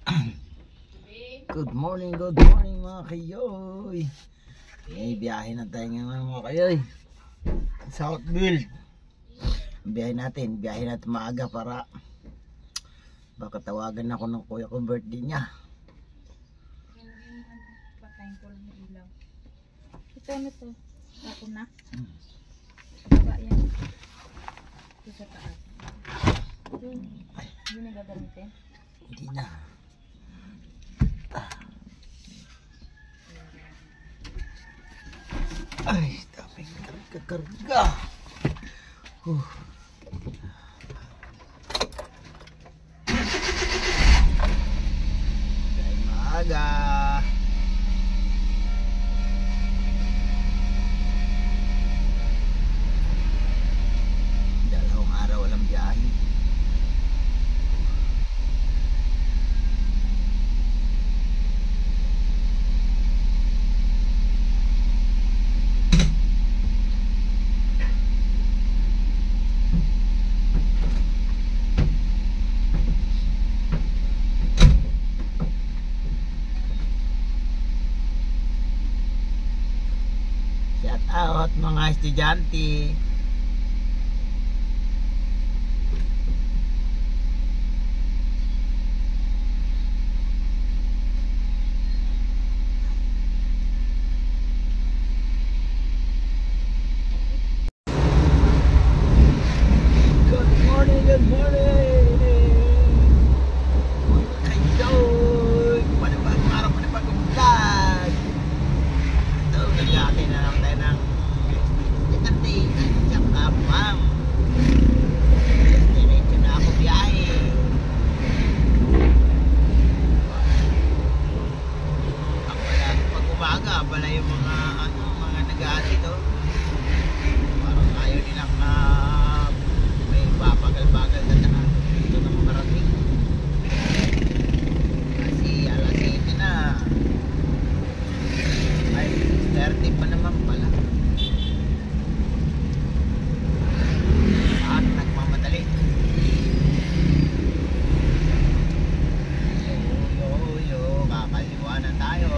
Good morning mga kayoy. May biyahe na tayo ngayon mga kayoy. Southfield. Biyahe natin maaga para baka tawagan ako ng kuya ko birthday niya. Patayin ko lang yung ilaw. Ito ano to? Ako na? Baba yan. Ito sa taas. Hindi na gagamitin? Hindi na. Ay, daming karga. Dahil maaga. Dalawang araw walang biyahe. Shout out mga estudyante. Good morning. Kayoy, panibagong araw, panibagong vlog. Ito, nag-aakay na naman tayo ng Titante, tsaka ma'am. Diretso na ako biyahe. Ang wala, pag umaga, wala yung mga nag-aali to. Parang ayaw nilang may babagal-bagal na daan. Dito na makarating. Kasi alas 7 na. Ay, 30 pa naman pala. At nagmamadali. Yo, kakaliwa na tayo.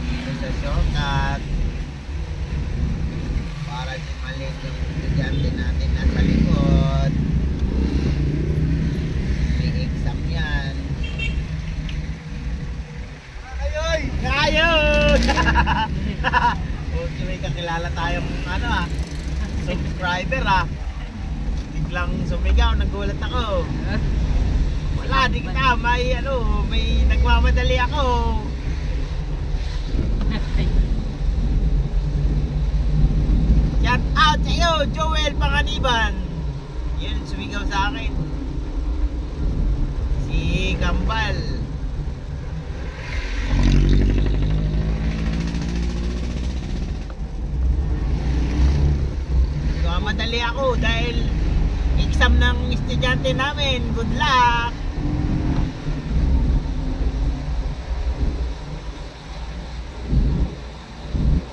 Dito sa shortcut. Para di maliit yung estudyante natin nasa likod. May exam yan. Ayoy! Ayun! Okay, may kakilala tayong subscriber biglang sumigaw, nagulat ako. Wala, di kita, may nagmamadali ako. Shout out sa iyo, Joel Panganiban. Yun, sumigaw sa akin. Si Kambal. Madali ako dahil exam ng estudyante namin. Good luck!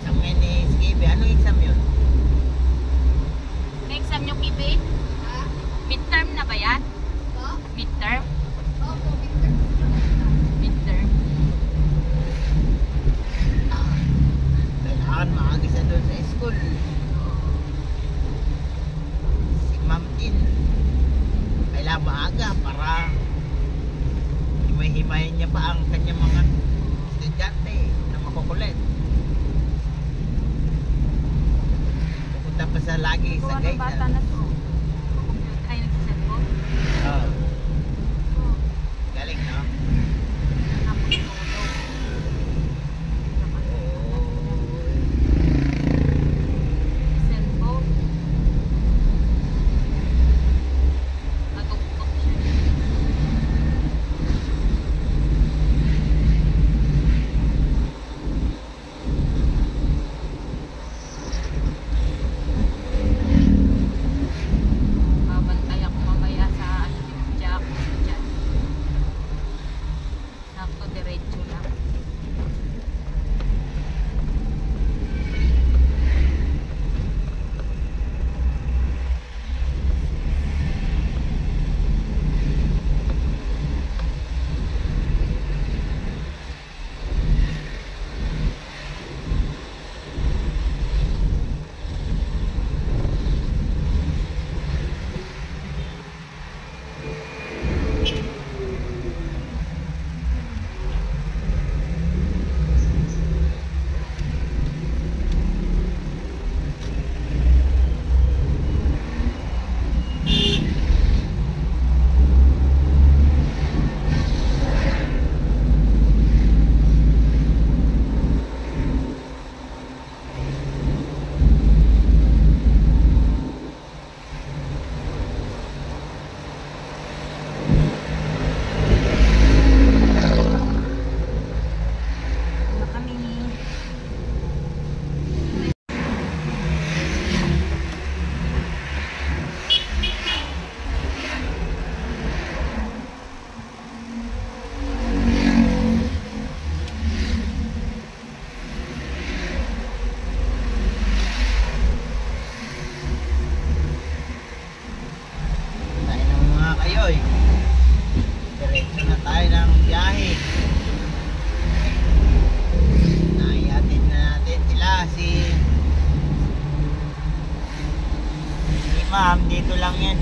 Exam ngayon ni Skibi. Anong exam yun? Na-exam nyo, Kibi? Midterm na ba yan? Midterm? Opo, midterm. Midterm. Kailangan maagis na doon sa school. Kailangan maaga para himay-himayin niya pa ang kanyang mga estudyante na makukulit. Pupunta pa sa lagi sa gate. Bata na to. Ay, nagsiselfon? Oo. Galing, no? Cellphone. Natugtog siya. Babantay ako mamaya sa YouTube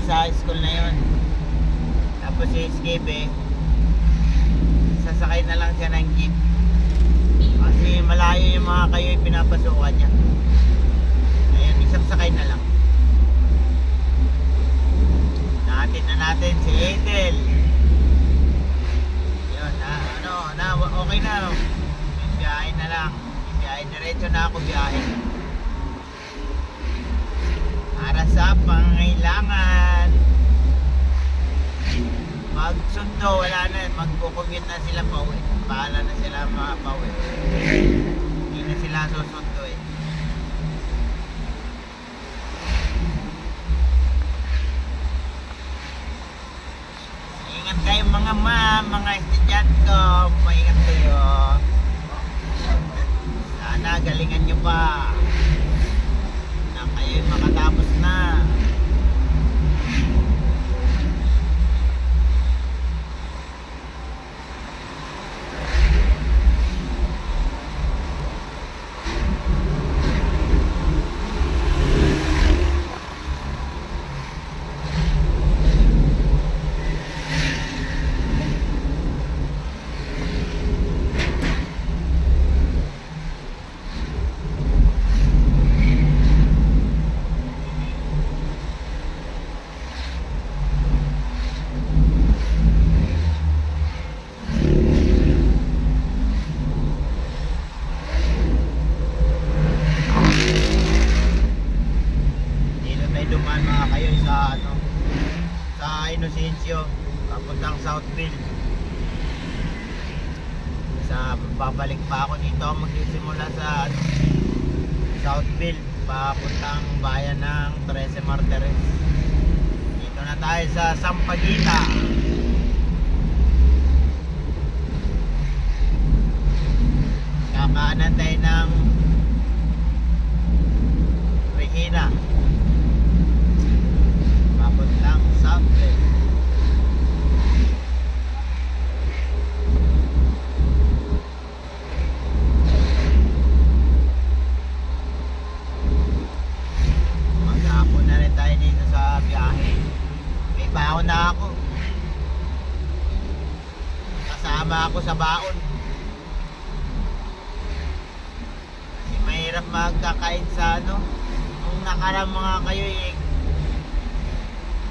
sa school na yun. Tapos si Skipe, sasakay na lang siya ng jeep. Kasi malayo yung mga kayo yung pinapasukan niya. Ayan, isang sakay na lang. Natin na natin si Ethel. Yun, okay na. May biyahe na lang. May biyahe, diretso na ako biyahe. Para sa pangailangan. Magsundo, wala na. Magkukumit na sila pa uwi. Bahala na sila mapauwi. Hindi na sila susundo eh. Ingat kayo mga ma'am, mga estudyante ko. Maingat kayo. Sana galingan nyo pa. Na kayo makatapos na. Papuntang Southville. Babalik pa ako dito. Magsisimula sa Southville, papuntang bayan ng 13 Martires. Dito na tayo sa Sampaguita. Kakaanan tayo ng Regina, papuntang Southville. Baon na ako. Kasama ako sa baon. Kasi mahirap magkakain sa ano. Nung nakarang mga kayo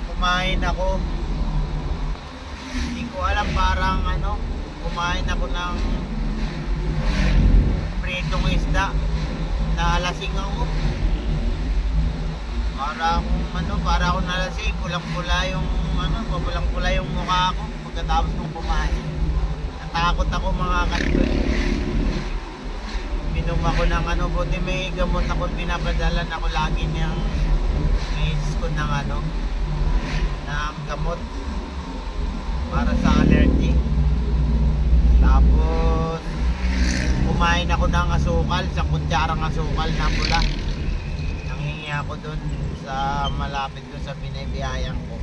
kumain ako. Hindi ko alam, parang kumain ako ng pritong isda. Nalasing ako. Para akong nalasing, pulang-pula yung mukha ko pagkatapos kong kumain. Natakot ako mga kantoy. Minom ako ng buti may gamot ako pinapadalan ako lagi niyang misis ko ng ng gamot para sa allergy. Tapos kumain ako ng asukal, sa kutsarang asukal na pula. Nanghingi ako dun sa malapit doon sa binabiyayan ko.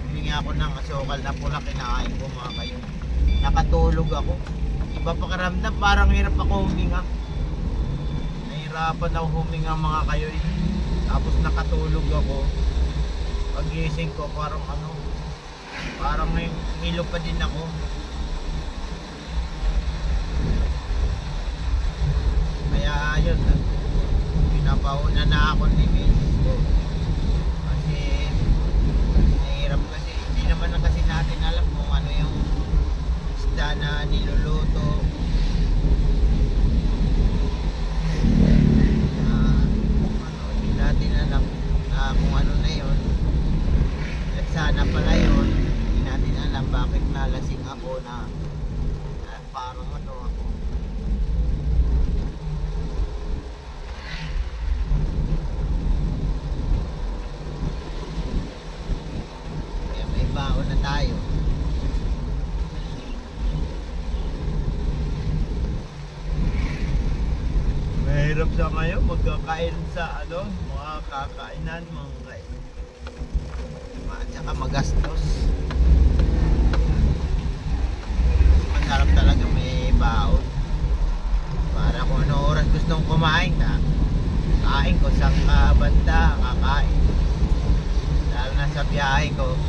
Humingi ako ng asukal na pula, kinain ko mga kayo. Nakatulog ako. Iba pakiramdam, parang hirap ako huminga. Nahirapan ako huminga mga kayo. Tapos nakatulog ako. Pagising ko parang parang may hilo pa din ako. Kaya ayun, pinapauna na ako ni misis ko. Kasi hindi naman kasi natin alam kung ano yung isda na niluluto. Hindi natin alam kung ano na yun. At sana pala yun, hindi natin alam bakit nalasing ako na parang ako. Baon na tayo. Mahirap sa ngayon magkakain sa mga kakainan mga kain. At saka magastos. Masarap talaga may baon. Para kung ano oras gustong kumain ka, kain ko sa banda, kakain. Lalo na sa sa biyahe ko.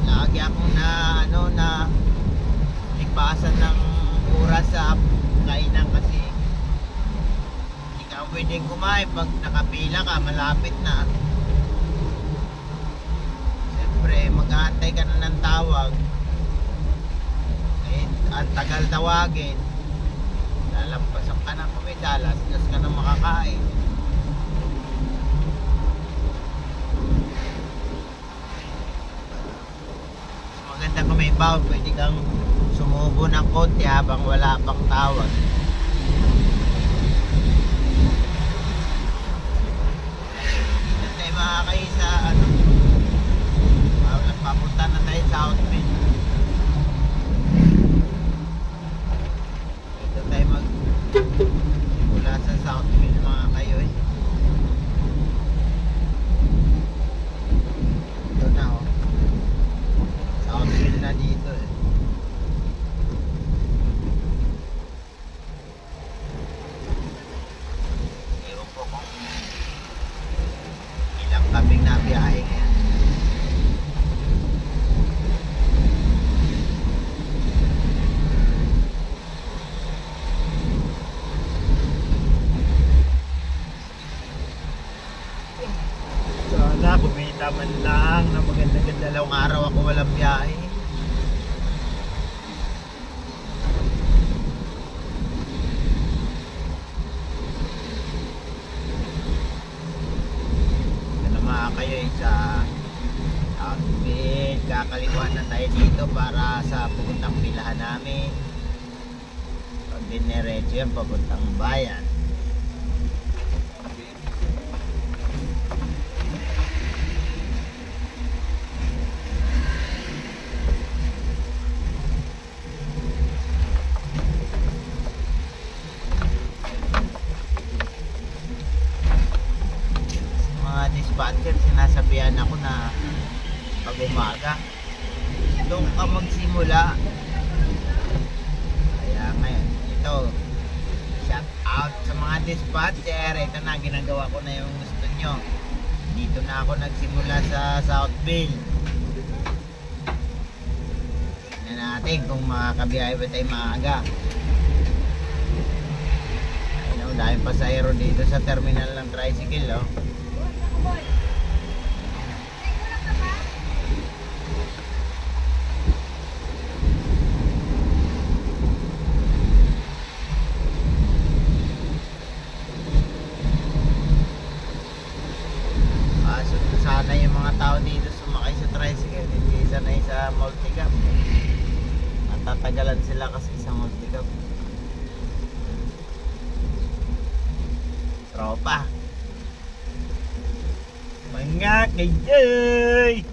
Lagi akong na lipasan ng oras sa kainan kasi hindi ka pwedeng kumain pag nakapila ka, malapit na. Siyempre mag-aantay ka na ng tawag, eh, ang tagal tawagin, lalampasan ka na kumidalas, tas ka na makakain. Maganda kung may baon, pwede kang sumubo ng konti habang wala pang tawag. Dito tayo makakain sa papunta na tayo sa Southfield. Dito tayo mula sa Southfield mga kayo eh. Ito na oh. Southfield na dito eh. Ewan ko kung ilang kaming nabiyahe ngayon. Sana kumita man lang na maganda-ganda dalawang araw ako walang biyahe. Ano mga kayo sa Southfield, kakaliwa na tayo dito para sa pupuntang pilahan namin. Pag dinerecho yan, papuntang bayan. Dispatcher, sinasabihan ako na pag umaga doon ka magsimula. Kaya ngayon ito, shout out sa mga dispatcher. Ito na, ginagawa ko na yung gusto nyo. Dito na ako nagsimula sa Southfield. Tignan natin kung makakabiyahe ba tayo maaga. Ayun, dahil pasahero dito sa terminal ng tricycle oh. Sana yung mga tao dito sumakay sa tricycle, hindi sanay sa multicab. Matatagalan sila kasi sa multicab. Tropa, mga kajay!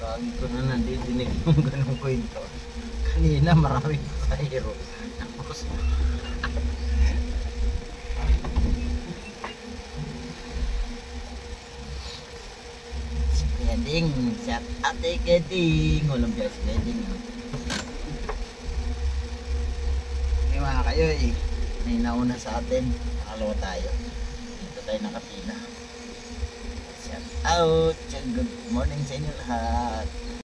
Lagi ko na nandidinig yung ganong kwento. Kanina maraming pasahero. Tapos Keding, shout out kay Keding. Walang biya si Keding. May mga kayo eh. May nauna sa atin. Nakalawa tayo. Dito tayo nakapila. Shout out. Good morning sa inyo lahat.